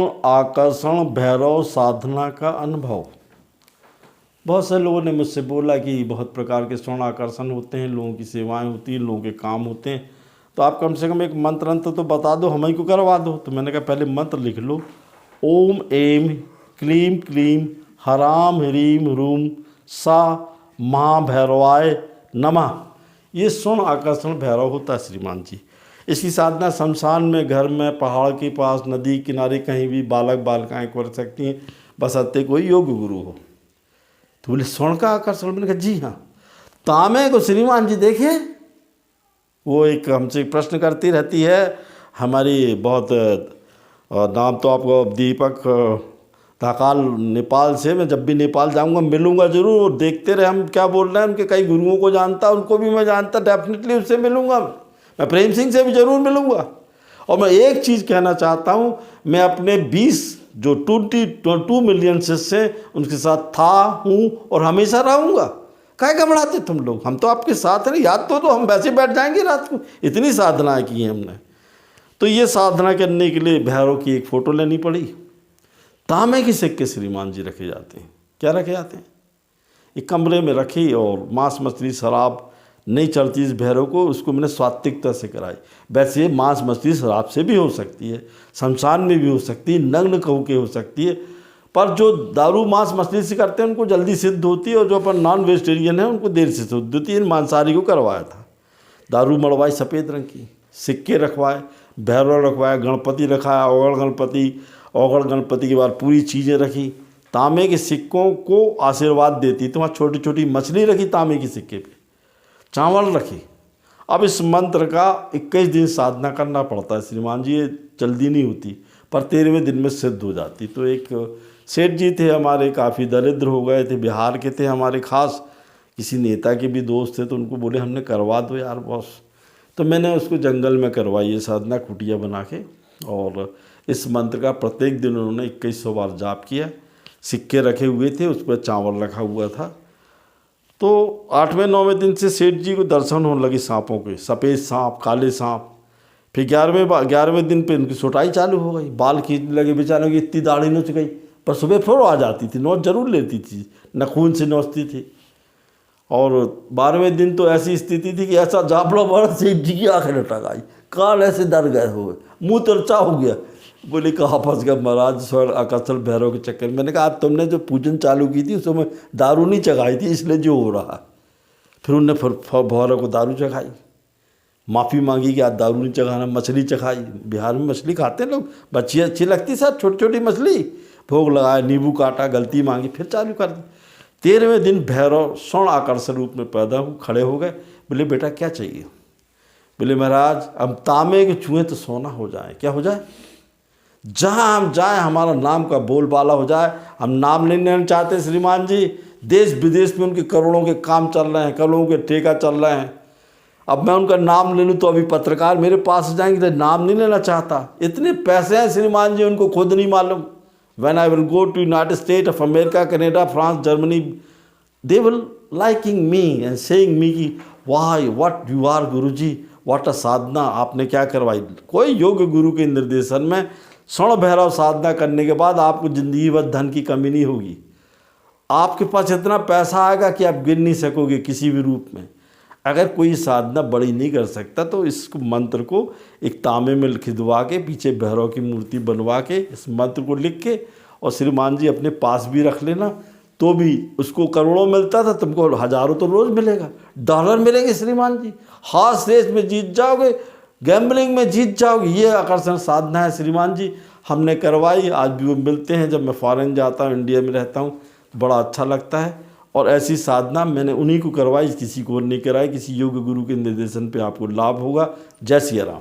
स्वर्ण आकर्षण भैरव साधना का अनुभव। बहुत से लोगों ने मुझसे बोला कि बहुत प्रकार के स्वर्ण आकर्षण होते हैं, लोगों की सेवाएं होती हैं, लोगों के काम होते हैं, तो आप कम से कम एक मंत्र अंत तो बता दो, हम ही को करवा दो। तो मैंने कहा पहले मंत्र लिख लो, ओम ऐं क्लीं क्लीं हराम ह्रीं ह्रूं सा महाभैरवाय नमः। ये स्वर्ण आकर्षण भैरव होता है श्रीमान जी। इसकी साधना शमशान में, घर में, पहाड़ के पास, नदी किनारे, कहीं भी बालक बालिकाएँ कर सकती हैं, बशर्ते कोई योग गुरु हो। तो बोले स्वर्ण का आकर्षण? मैंने कहा जी हाँ। तांबे को श्रीमान जी देखे, वो एक हमसे प्रश्न करती रहती है हमारी, बहुत नाम तो आपको दीपक धाकाल, नेपाल से। मैं जब भी नेपाल जाऊंगा मिलूंगा जरूर, देखते रहे हम क्या बोल रहे हैं। उनके कई गुरुओं को जानता, उनको भी मैं जानता, डेफिनेटली उससे मिलूंगा। मैं प्रेम सिंह से भी जरूर मिलूंगा। और मैं एक चीज़ कहना चाहता हूँ, मैं अपने 20 जो 22 मिलियन शिष्य उनके साथ था, हूँ और हमेशा रहूँगा। काहे घबराते तुम लोग, हम तो आपके साथ हैं। याद तो हम वैसे बैठ जाएंगे रात को, इतनी साधनाएँ की हैं हमने। तो ये साधना करने के लिए भैरव की एक फ़ोटो लेनी पड़ी। तांबे के सिक्के श्रीमान जी रखे जाते हैं। क्या रखे जाते हैं? एक कमरे में रखी और मांस मछली शराब नहीं चलती इस भैरव को। उसको मैंने स्वात्विकता से कराई। वैसे मांस मछली शराब से भी हो सकती है, शमशान में भी हो सकती है, नग्न कहू के हो सकती है, पर जो दारू मांस मछली से करते हैं उनको जल्दी सिद्ध होती है, और जो अपन नॉन वेजिटेरियन है उनको देर से सिद्ध होती है। मांसाहारी को करवाया था। दारू मड़वाई सफ़ेद रंग की, सिक्के रखवाए, भैरव रखवाया, गणपति रखाया, औगण गणपति के बाद पूरी चीज़ें रखी। तांबे के सिक्कों को आशीर्वाद देती, तो वहाँ छोटी छोटी मछली रखी तांबे के सिक्के पे, चावल रखी। अब इस मंत्र का 21 दिन साधना करना पड़ता है श्रीमान जी। ये जल्दी नहीं होती, पर 13वें दिन में सिद्ध हो जाती। तो एक सेठ जी थे हमारे, काफ़ी दरिद्र हो गए थे, बिहार के थे हमारे, खास किसी नेता के भी दोस्त थे। तो उनको बोले हमने करवा दो यार बॉस। तो मैंने उसको जंगल में करवाई ये साधना, कुटिया बना के। और इस मंत्र का प्रत्येक दिन उन्होंने 2100 बार जाप किया। सिक्के रखे हुए थे, उस पर चावल रखा हुआ था। तो 8वें 9वें दिन से सेठ जी को दर्शन होने लगे सांपों के, सफ़ेद सांप, काले सांप। फिर 11वें दिन पे उनकी सुटाई चालू हो गई, बाल खींचने लगे बेचारों की, इतनी दाढ़ी नोच गई। पर सुबह फिर आ जाती थी, नोच जरूर लेती थी, नखून से नोचती थी। और 12वें दिन तो ऐसी स्थिति थी कि ऐसा जापड़ा मारा, सेठ जी की आँखें लटक आई, कान ऐसे डर गए हो गए, मुँह तिरछा हो गया। बोले कहाँ फंस गया महाराज स्वर्ण आकर्षण भैरव के चक्कर में। मैंने कहा आज तुमने जो पूजन चालू की थी उसमें दारू नहीं चढ़ाई थी, इसलिए जो हो रहा। फिर उनने भैरव को दारू चढ़ाई, माफ़ी मांगी कि आज दारू नहीं चढ़ाना। मछली चखाई, बिहार में मछली खाते हैं लोग, बच्ची अच्छी लगती सर, छोटी छोटी मछली। भोग लगाया, नींबू काटा, गलती मांगी, फिर चालू कर दी। 13वें दिन भैरव स्वर्ण आकर्षण रूप में पैदा खड़े हो गए। बोले बेटा क्या चाहिए? बोले महाराज अब तांबे के छुएं तो सोना हो जाए। क्या हो जाए? जहाँ हम जाएं हमारा नाम का बोलबाला हो जाए। हम नाम नहीं लेना चाहते श्रीमान जी। देश विदेश में उनके करोड़ों के काम चल रहे हैं, करोड़ों के ठेका चल रहे हैं। अब मैं उनका नाम ले लूँ तो अभी पत्रकार मेरे पास जाएंगे, तो नाम नहीं लेना चाहता। इतने पैसे हैं श्रीमान जी, उनको खुद नहीं मालूम। When I will go to United States of America, Canada, France, Germany, they will liking me and saying me कि why, what you are Guruji, what a साधना आपने क्या करवाई। कोई योग गुरु के निर्देशन में स्वर्ण भैरव साधना करने के बाद आपको जिंदगी भर धन की कमी नहीं होगी। आपके पास इतना पैसा आएगा कि आप गिन नहीं सकोगे किसी भी रूप में। अगर कोई साधना बड़ी नहीं कर सकता तो इस मंत्र को एक तांबे में खिदवा के, पीछे भैरव की मूर्ति बनवा के, इस मंत्र को लिख के और श्रीमान जी अपने पास भी रख लेना, तो भी उसको करोड़ों मिलता था, तुमको हज़ारों तो रोज़ मिलेगा, डॉलर मिलेंगे श्रीमान जी। हॉर्स रेस में जीत जाओगे, गैम्बलिंग में जीत जाओगे। ये आकर्षण साधना है श्रीमान जी, हमने करवाई। आज भी वो मिलते हैं जब मैं फॉरेन जाता हूँ, इंडिया में रहता हूँ, बड़ा अच्छा लगता है। और ऐसी साधना मैंने उन्हीं को करवाई, किसी को नहीं कराई। किसी योग गुरु के निर्देशन पे आपको लाभ होगा। जय सिया राम।